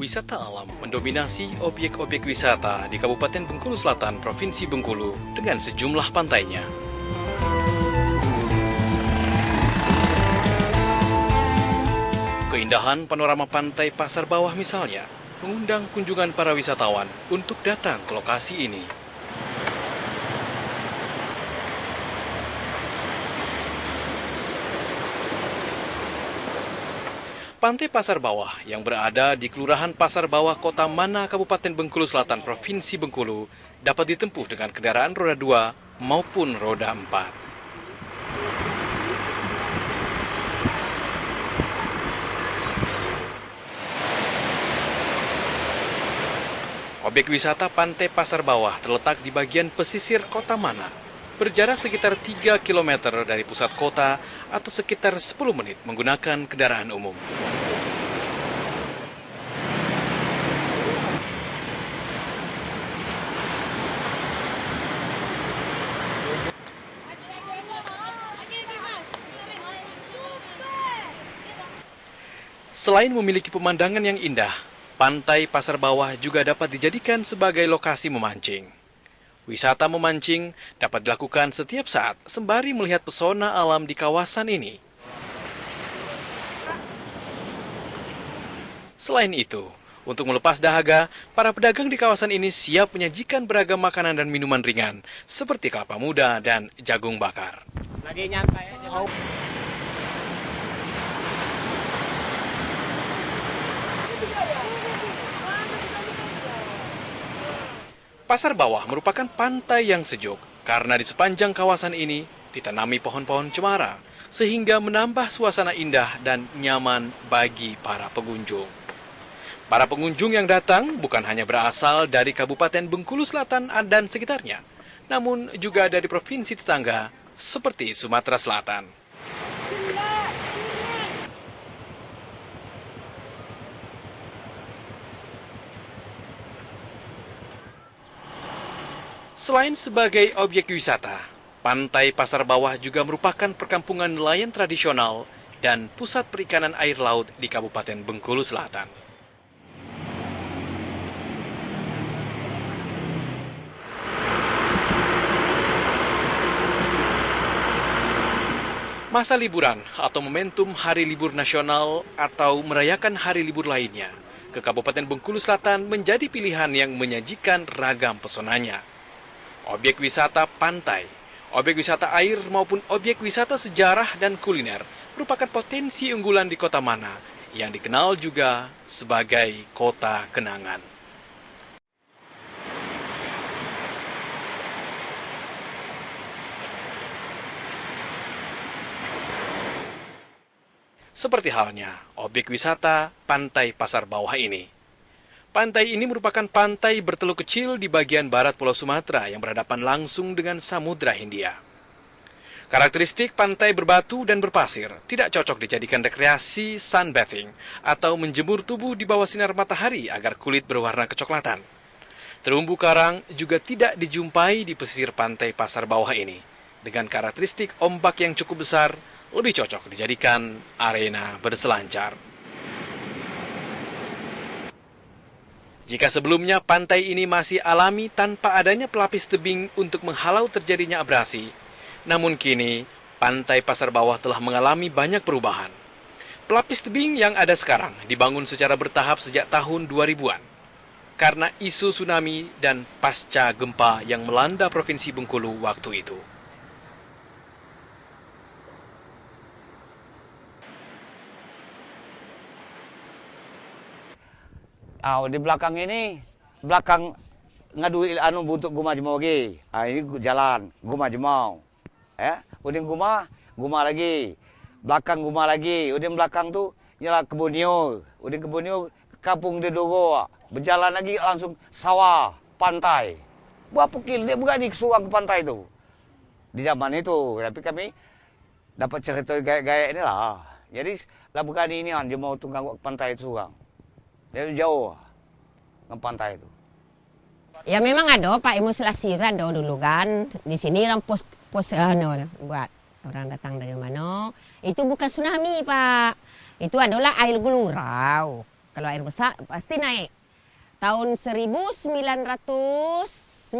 wisata alam mendominasi objek-objek wisata di Kabupaten Bengkulu Selatan, Provinsi Bengkulu, dengan sejumlah pantainya. Keindahan panorama pantai Pasar Bawah misalnya, mengundang kunjungan para wisatawan untuk datang ke lokasi ini. Pantai Pasar Bawah yang berada di Kelurahan Pasar Bawah, Kota Mana, Kabupaten Bengkulu Selatan, Provinsi Bengkulu, dapat ditempuh dengan kendaraan roda 2 maupun roda 4. Objek wisata Pantai Pasar Bawah terletak di bagian pesisir Kota Mana, berjarak sekitar 3 km dari pusat kota atau sekitar 10 menit menggunakan kendaraan umum. Selain memiliki pemandangan yang indah, Pantai Pasar Bawah juga dapat dijadikan sebagai lokasi memancing. Wisata memancing dapat dilakukan setiap saat sembari melihat pesona alam di kawasan ini. Selain itu, untuk melepas dahaga, para pedagang di kawasan ini siap menyajikan beragam makanan dan minuman ringan, seperti kelapa muda dan jagung bakar. Lagi nyantai aja. Pasar Bawah merupakan pantai yang sejuk karena di sepanjang kawasan ini ditanami pohon-pohon cemara sehingga menambah suasana indah dan nyaman bagi para pengunjung. Para pengunjung yang datang bukan hanya berasal dari Kabupaten Bengkulu Selatan dan sekitarnya, namun juga dari provinsi tetangga seperti Sumatera Selatan. Selain sebagai objek wisata, Pantai Pasar Bawah juga merupakan perkampungan nelayan tradisional dan pusat perikanan air laut di Kabupaten Bengkulu Selatan. Masa liburan atau momentum hari libur nasional atau merayakan hari libur lainnya, ke Kabupaten Bengkulu Selatan menjadi pilihan yang menyajikan ragam pesonanya. Objek wisata pantai, objek wisata air maupun objek wisata sejarah dan kuliner merupakan potensi unggulan di Kota Mana yang dikenal juga sebagai Kota Kenangan. Seperti halnya objek wisata Pantai Pasar Bawah ini. Pantai ini merupakan pantai berteluk kecil di bagian barat Pulau Sumatera yang berhadapan langsung dengan Samudra Hindia. Karakteristik pantai berbatu dan berpasir tidak cocok dijadikan rekreasi sunbathing atau menjemur tubuh di bawah sinar matahari agar kulit berwarna kecoklatan. Terumbu karang juga tidak dijumpai di pesisir Pantai Pasar Bawah ini. Dengan karakteristik ombak yang cukup besar, lebih cocok dijadikan arena berselancar. Jika sebelumnya pantai ini masih alami tanpa adanya pelapis tebing untuk menghalau terjadinya abrasi, namun kini Pantai Pasar Bawah telah mengalami banyak perubahan. Pelapis tebing yang ada sekarang dibangun secara bertahap sejak tahun 2000-an. Karena isu tsunami dan pasca gempa yang melanda Provinsi Bengkulu waktu itu. Di belakang ini, belakang ngadu untuk guma jemau lagi. Ini jalan, guma jemau. Udin guma lagi. Belakang guma lagi. Udin belakang tu nyala kebunio. Udin kebunio kampung Dedogo. Berjalan lagi langsung sawah, pantai. Berapa kilo dia bukan di Suang ke pantai itu. Di zaman itu, tapi kami dapat cerita gaya-gaya ini lah. Jadi lah bukan ini kan dia mau tunggang ke pantai itu Suang. Dari jauh ke pantai itu. Ya memang ada Pak Imus Lasira ada dulu kan. Di sini orang pos buat orang datang dari mana. Itu bukan tsunami Pak. Itu adalah air gurau. kalau air besar pasti naik. Tahun 1995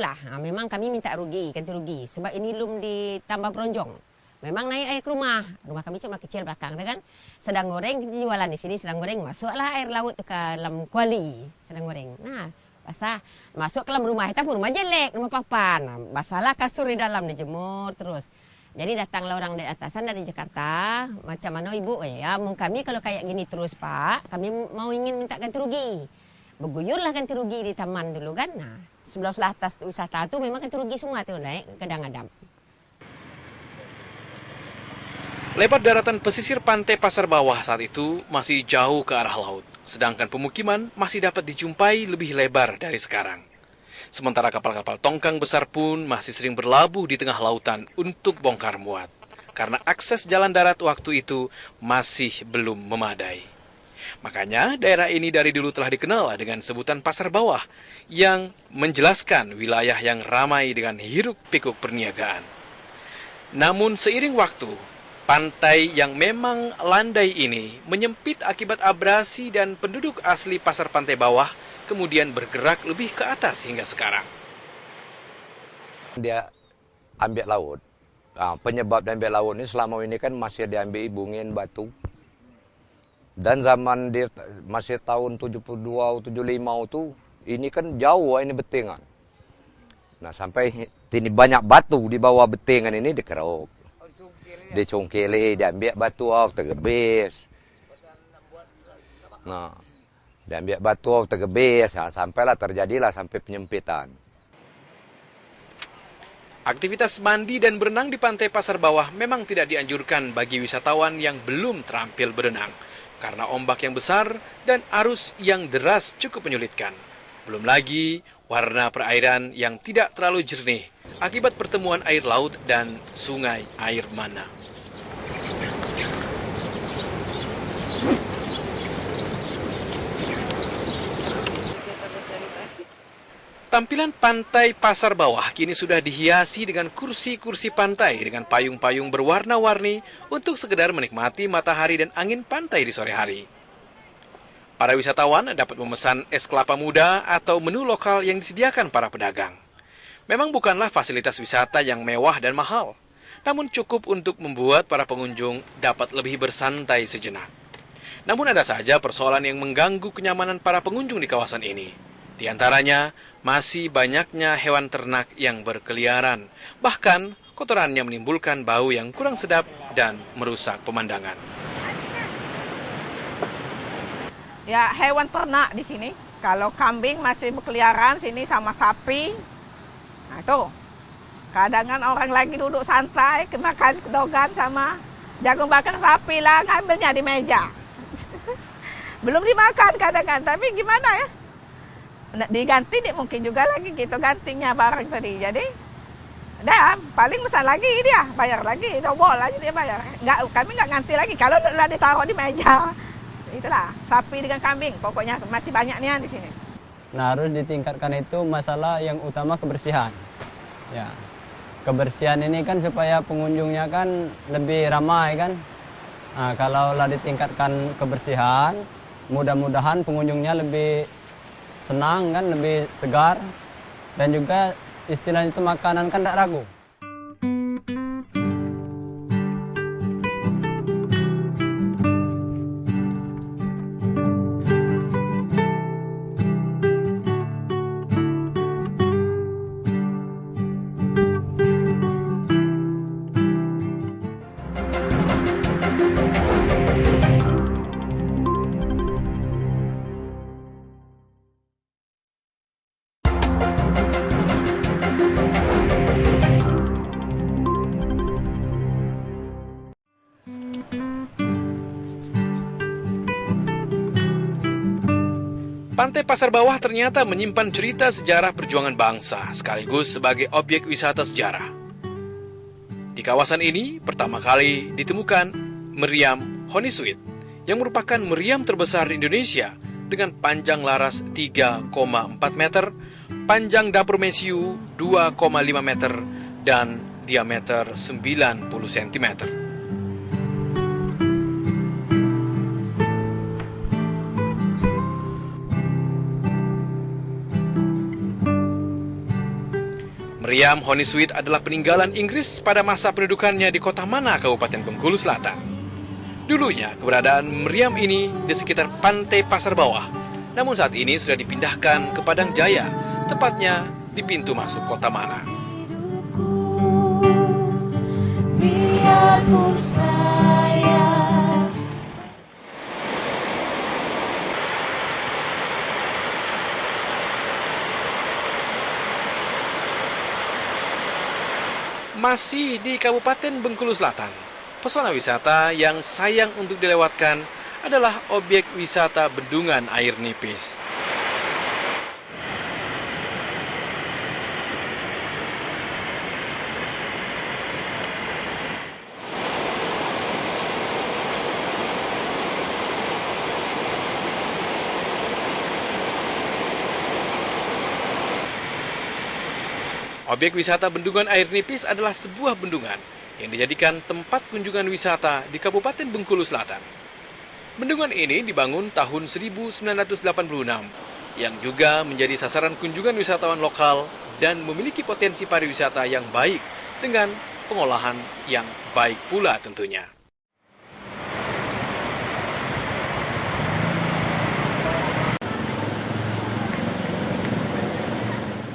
lah, memang kami minta ganti rugi. Sebab ini belum ditambah bronjong. Memang naik air ke rumah kami cuma kecil belakang, kan? Sedang goreng jualan di sini, sedang goreng masuklah air laut ke dalam kuali, sedang goreng. Nah, basah, masuk ke dalam rumah, kita pun rumah jelek, rumah papan. Nah, basahlah kasur di dalam, dijemur terus. Jadi datanglah orang dari atasan dari Jakarta, macam mana ibu? Ya, kami kalau kayak gini terus Pak, kami mau ingin minta ganti rugi. Beguyurlah ganti rugi di taman dulu kan. Nah, sebelah atas wisata itu memang ganti rugi semua tuh naik kadang-kadang. Lebar daratan pesisir pantai Pasar Bawah saat itu masih jauh ke arah laut, sedangkan pemukiman masih dapat dijumpai lebih lebar dari sekarang. Sementara kapal-kapal tongkang besar pun masih sering berlabuh di tengah lautan untuk bongkar muat, karena akses jalan darat waktu itu masih belum memadai. Makanya daerah ini dari dulu telah dikenal dengan sebutan Pasar Bawah, yang menjelaskan wilayah yang ramai dengan hiruk-pikuk perniagaan. Namun seiring waktu, pantai yang memang landai ini menyempit akibat abrasi dan penduduk asli Pasar Pantai Bawah kemudian bergerak lebih ke atas hingga sekarang. Dia ambil laut. Nah, penyebab dia ambil laut ini selama ini kan masih diambil bungin batu. Dan zaman dia masih tahun 72, 75 itu, ini kan jauh ini betingan. Nah sampai ini banyak batu di bawah betingan ini dikeruk. Dicungkili, diambil batu, tergebis. Nah, diambil batu, tergebis, nah, sampailah terjadilah sampai penyempitan. Aktivitas mandi dan berenang di pantai Pasar Bawah memang tidak dianjurkan bagi wisatawan yang belum terampil berenang, karena ombak yang besar dan arus yang deras cukup menyulitkan. Belum lagi warna perairan yang tidak terlalu jernih akibat pertemuan air laut dan sungai air mana. Tampilan pantai Pasar Bawah kini sudah dihiasi dengan kursi-kursi pantai dengan payung-payung berwarna-warni untuk sekedar menikmati matahari dan angin pantai di sore hari. Para wisatawan dapat memesan es kelapa muda atau menu lokal yang disediakan para pedagang. Memang bukanlah fasilitas wisata yang mewah dan mahal, namun cukup untuk membuat para pengunjung dapat lebih bersantai sejenak. Namun ada saja persoalan yang mengganggu kenyamanan para pengunjung di kawasan ini. Di antaranya, masih banyaknya hewan ternak yang berkeliaran. Bahkan, kotorannya menimbulkan bau yang kurang sedap dan merusak pemandangan. Ya, hewan ternak di sini. Kalau kambing masih berkeliaran sini sama sapi. Nah, itu. Kadang kan orang lagi duduk santai, makan dogan sama jagung bakar sapi lah, ngambilnya di meja. Belum dimakan kadang-kadang, tapi gimana ya? Diganti nih mungkin juga lagi gitu gantinya barang tadi. Jadi dah paling besar lagi dia bayar lagi double aja dia bayar. Kami nggak ganti lagi kalau udah ditaruh di meja. Itulah sapi dengan kambing pokoknya masih banyak nih di sini. Nah harus ditingkatkan itu masalah yang utama kebersihan. Ya kebersihan ini kan supaya pengunjungnya kan lebih ramai kan. Nah kalau lah ditingkatkan kebersihan mudah-mudahan pengunjungnya lebih senang kan, lebih segar, dan juga istilahnya itu makanan kan tidak ragu. Pantai Pasar Bawah ternyata menyimpan cerita sejarah perjuangan bangsa sekaligus sebagai objek wisata sejarah. Di kawasan ini pertama kali ditemukan meriam Honeysuit yang merupakan meriam terbesar di Indonesia dengan panjang laras 3,4 meter, panjang dapur mesiu 2,5 meter, dan diameter 90 cm. Meriam Honeysuit adalah peninggalan Inggris pada masa pendudukannya di Kota Mana, Kabupaten Bengkulu Selatan. Dulunya keberadaan meriam ini di sekitar pantai Pasar Bawah, namun saat ini sudah dipindahkan ke Padang Jaya, tepatnya di pintu masuk Kota Mana. Biarpun saya Masih di Kabupaten Bengkulu Selatan, pesona wisata yang sayang untuk dilewatkan adalah objek wisata bendungan air nipis. Objek wisata bendungan air nipis adalah sebuah bendungan yang dijadikan tempat kunjungan wisata di Kabupaten Bengkulu Selatan. Bendungan ini dibangun tahun 1986, yang juga menjadi sasaran kunjungan wisatawan lokal dan memiliki potensi pariwisata yang baik dengan pengolahan yang baik pula tentunya.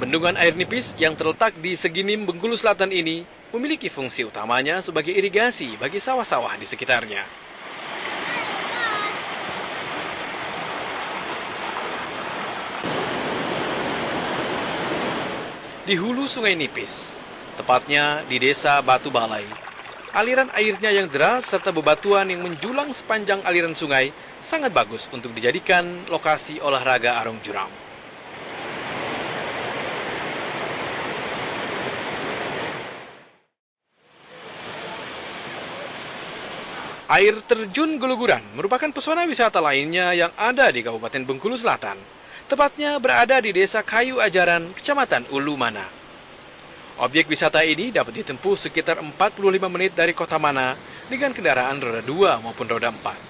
Bendungan air nipis yang terletak di Seginim, Bengkulu Selatan ini memiliki fungsi utamanya sebagai irigasi bagi sawah-sawah di sekitarnya. Di hulu Sungai Nipis, tepatnya di Desa Batu Balai, aliran airnya yang deras serta bebatuan yang menjulang sepanjang aliran sungai sangat bagus untuk dijadikan lokasi olahraga arung jeram. Air terjun Guluguran merupakan pesona wisata lainnya yang ada di Kabupaten Bengkulu Selatan. Tepatnya berada di Desa Kayu Ajaran, Kecamatan Ulu Mana. Objek wisata ini dapat ditempuh sekitar 45 menit dari Kota Mana dengan kendaraan roda 2 maupun roda 4.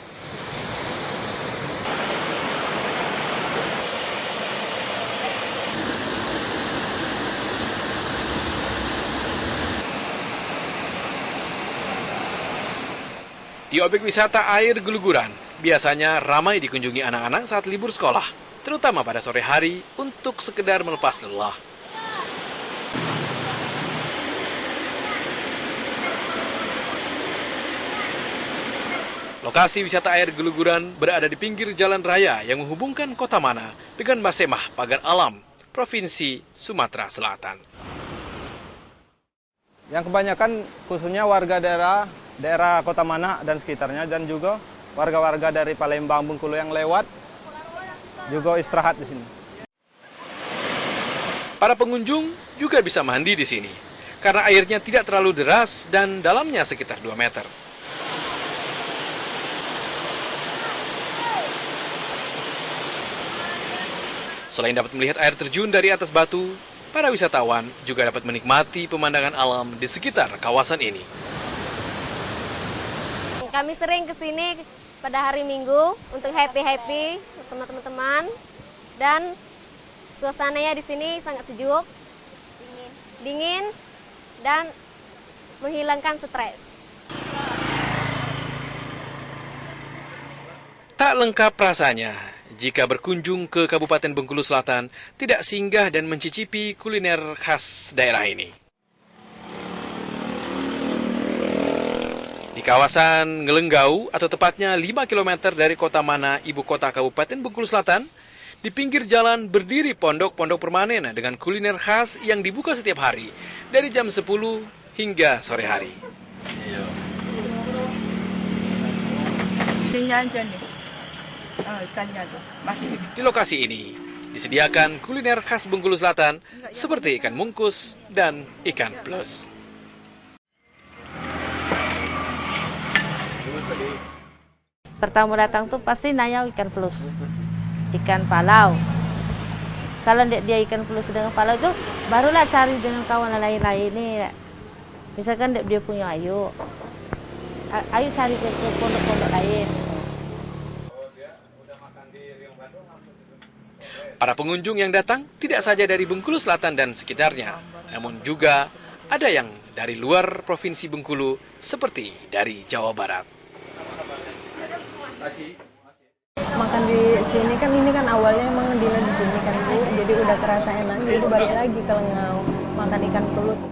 Di objek wisata air Guluguran, biasanya ramai dikunjungi anak-anak saat libur sekolah, terutama pada sore hari untuk sekedar melepas lelah. Lokasi wisata air Guluguran berada di pinggir jalan raya yang menghubungkan Kota Mana dengan Masemah, Pagar Alam, Provinsi Sumatera Selatan. Yang kebanyakan khususnya warga daerah Kota Mana dan sekitarnya, dan juga warga-warga dari Palembang, Bengkulu yang lewat juga istirahat di sini. Para pengunjung juga bisa mandi di sini karena airnya tidak terlalu deras dan dalamnya sekitar 2 meter. Selain dapat melihat air terjun dari atas batu, para wisatawan juga dapat menikmati pemandangan alam di sekitar kawasan ini. Kami sering ke sini pada hari Minggu untuk happy-happy sama teman-teman, dan suasananya di sini sangat sejuk, dingin dan menghilangkan stres. Tak lengkap rasanya jika berkunjung ke Kabupaten Bengkulu Selatan tidak singgah dan mencicipi kuliner khas daerah ini. Di kawasan Ngelenggau, atau tepatnya 5 km dari Kota Mana, ibu kota Kabupaten Bengkulu Selatan, di pinggir jalan berdiri pondok-pondok permanen dengan kuliner khas yang dibuka setiap hari dari jam 10 hingga sore hari. Di lokasi ini disediakan kuliner khas Bengkulu Selatan seperti ikan mungkus dan ikan plus. Pertama datang tuh pasti nanya ikan plus, ikan palau. Kalau dia ikan plus dengan palau itu barulah cari dengan kawan lain-lain ini. Misalkan dia punya ayu cari ke pondok-pondok lain. Para pengunjung yang datang tidak saja dari Bengkulu Selatan dan sekitarnya, namun juga ada yang dari luar Provinsi Bengkulu seperti dari Jawa Barat. Makan di sini kan, ini kan awalnya emang Dina di sini kan Bu, jadi udah kerasa enak, jadi balik lagi ke Lengau makan ikan pelus.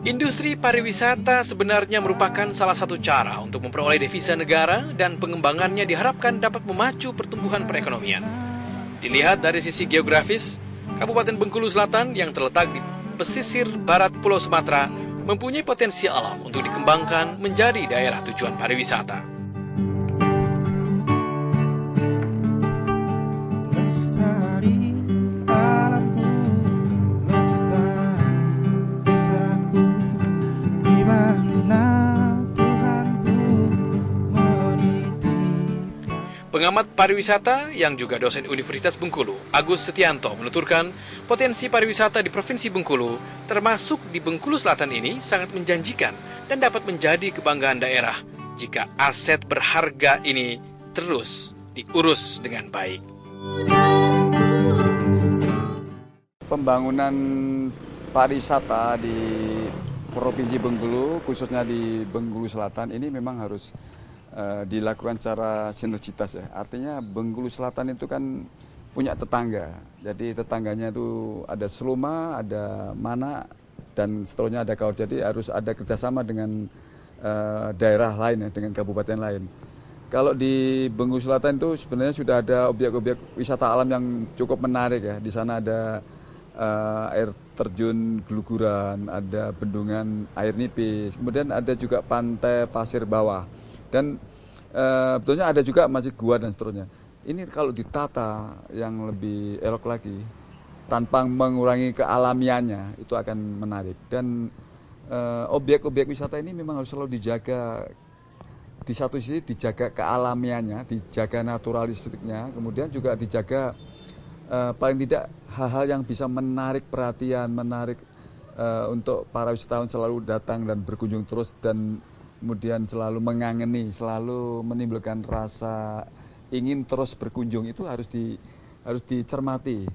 Industri pariwisata sebenarnya merupakan salah satu cara untuk memperoleh devisa negara dan pengembangannya diharapkan dapat memacu pertumbuhan perekonomian. Dilihat dari sisi geografis, Kabupaten Bengkulu Selatan yang terletak di pesisir barat Pulau Sumatera mempunyai potensi alam untuk dikembangkan menjadi daerah tujuan pariwisata. Pengamat pariwisata yang juga dosen Universitas Bengkulu, Agus Setianto, menuturkan potensi pariwisata di Provinsi Bengkulu, termasuk di Bengkulu Selatan ini sangat menjanjikan dan dapat menjadi kebanggaan daerah jika aset berharga ini terus diurus dengan baik. Pembangunan pariwisata di Provinsi Bengkulu, khususnya di Bengkulu Selatan ini memang harus dilakukan secara sinergitas ya. Artinya Bengkulu Selatan itu kan punya tetangga. Jadi tetangganya itu ada Seluma, ada Mana, dan seterusnya ada Kaur. Jadi harus ada kerjasama dengan daerah lain ya, dengan kabupaten lain. Kalau di Bengkulu Selatan itu sebenarnya sudah ada objek-objek wisata alam yang cukup menarik ya. Di sana ada air terjun Geluguran, ada bendungan air nipis, kemudian ada juga pantai pasir bawah. Dan betulnya ada juga masih gua dan seterusnya. Ini kalau ditata yang lebih elok lagi, tanpa mengurangi kealamiannya, itu akan menarik. Dan objek-objek wisata ini memang harus selalu dijaga. Di satu sisi dijaga kealamiannya, dijaga naturalistiknya, kemudian juga dijaga paling tidak hal-hal yang bisa menarik perhatian, menarik untuk para wisatawan selalu datang dan berkunjung terus, dan kemudian selalu mengangeni, selalu menimbulkan rasa ingin terus berkunjung. Itu harus dicermati.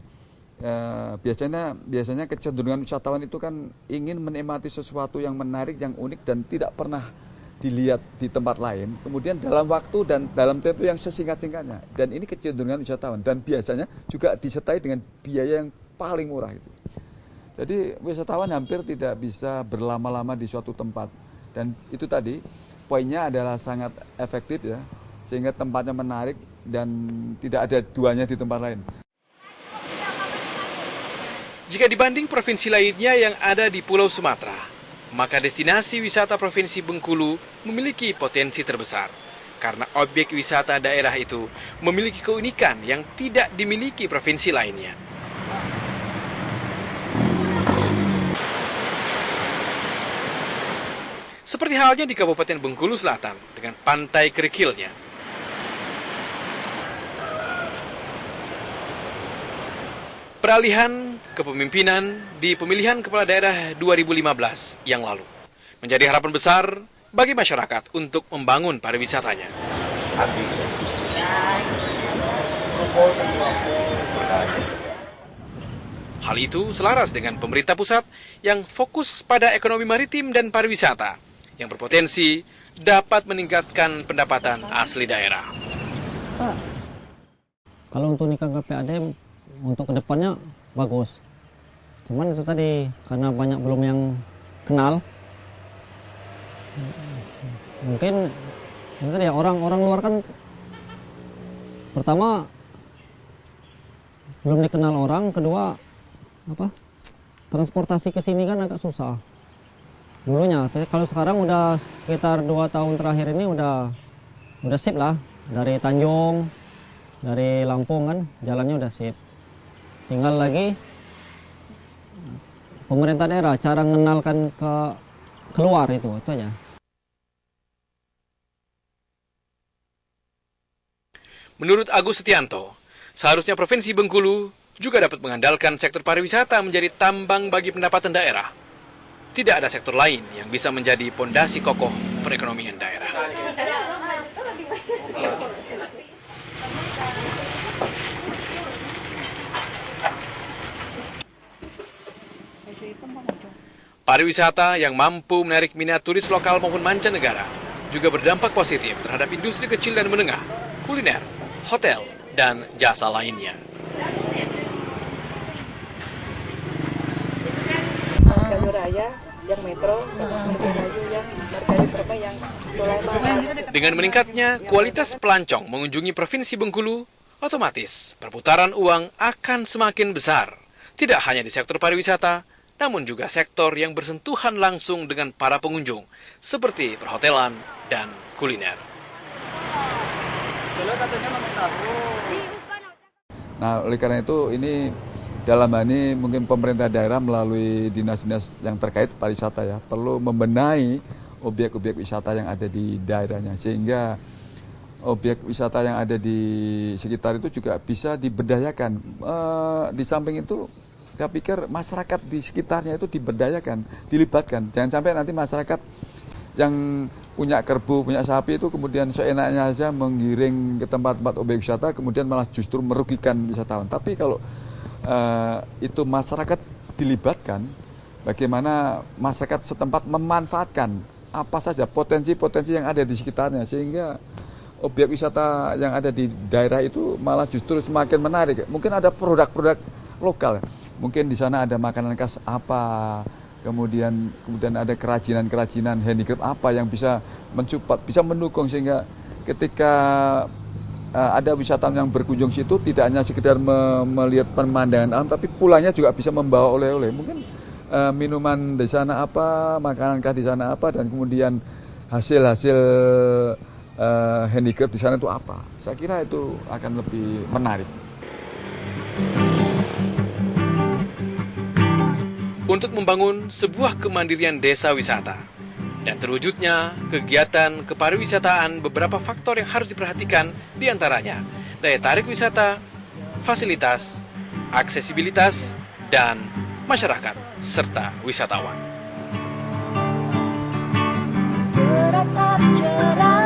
Biasanya kecenderungan wisatawan itu kan ingin menikmati sesuatu yang menarik, yang unik dan tidak pernah dilihat di tempat lain. Kemudian dalam waktu dan dalam tempo yang sesingkat-singkatnya. Dan ini kecenderungan wisatawan, dan biasanya juga disertai dengan biaya yang paling murah itu. Jadi wisatawan hampir tidak bisa berlama-lama di suatu tempat. Dan itu tadi, poinnya adalah sangat efektif ya, sehingga tempatnya menarik dan tidak ada duanya di tempat lain. Jika dibanding provinsi lainnya yang ada di Pulau Sumatera, maka destinasi wisata Provinsi Bengkulu memiliki potensi terbesar. Karena objek wisata daerah itu memiliki keunikan yang tidak dimiliki provinsi lainnya. Seperti halnya di Kabupaten Bengkulu Selatan dengan Pantai Kerikilnya. Peralihan kepemimpinan di pemilihan kepala daerah 2015 yang lalu menjadi harapan besar bagi masyarakat untuk membangun pariwisatanya. Hal itu selaras dengan pemerintah pusat yang fokus pada ekonomi maritim dan pariwisata, yang berpotensi dapat meningkatkan pendapatan asli daerah. Kalau untuk nikah KPAD untuk kedepannya bagus. Cuman itu tadi karena banyak belum yang kenal. Mungkin itu tadi orang luar kan pertama belum dikenal orang, kedua transportasi ke sini kan agak susah. Dulunya, kalau sekarang udah sekitar 2 tahun terakhir ini udah udah sip lah. Dari Tanjung, dari Lampung kan jalannya udah sip. Tinggal lagi pemerintah daerah cara mengenalkan ke keluar itu aja. Menurut Agus Setianto, seharusnya Provinsi Bengkulu juga dapat mengandalkan sektor pariwisata menjadi tambang bagi pendapatan daerah. Tidak ada sektor lain yang bisa menjadi pondasi kokoh perekonomian daerah. Pariwisata yang mampu menarik minat turis lokal maupun mancanegara juga berdampak positif terhadap industri kecil dan menengah, kuliner, hotel, dan jasa lainnya. Jalur raya yang metro, sama Melayu yang Margari Permai yang Sulaiman. Dengan meningkatnya kualitas pelancong mengunjungi Provinsi Bengkulu, otomatis perputaran uang akan semakin besar. Tidak hanya di sektor pariwisata, namun juga sektor yang bersentuhan langsung dengan para pengunjung, seperti perhotelan dan kuliner. Nah, oleh karena itu ini dalam hal ini mungkin pemerintah daerah melalui dinas-dinas yang terkait pariwisata ya perlu membenahi objek-objek wisata yang ada di daerahnya sehingga objek wisata yang ada di sekitar itu juga bisa diberdayakan. Di samping itu saya pikir masyarakat di sekitarnya itu diberdayakan, dilibatkan. Jangan sampai nanti masyarakat yang punya kerbau, punya sapi itu kemudian seenaknya saja menggiring ke tempat-tempat objek wisata, kemudian malah justru merugikan wisatawan. Tapi kalau itu masyarakat dilibatkan, bagaimana masyarakat setempat memanfaatkan apa saja potensi-potensi yang ada di sekitarnya, sehingga objek wisata yang ada di daerah itu malah justru semakin menarik. Mungkin ada produk-produk lokal. Mungkin di sana ada makanan khas apa, kemudian ada kerajinan-kerajinan handicraft apa yang bisa mensupport, bisa mendukung sehingga ketika ada wisatawan yang berkunjung situ tidak hanya sekedar melihat pemandangan alam, tapi pulangnya juga bisa membawa oleh-oleh. Mungkin minuman di sana apa, makanan khas di sana apa, dan kemudian hasil-hasil handicraft di sana itu apa. Saya kira itu akan lebih menarik. Untuk membangun sebuah kemandirian desa wisata dan terwujudnya kegiatan kepariwisataan, beberapa faktor yang harus diperhatikan, diantaranya daya tarik wisata, fasilitas, aksesibilitas, dan masyarakat serta wisatawan. Beratap cerah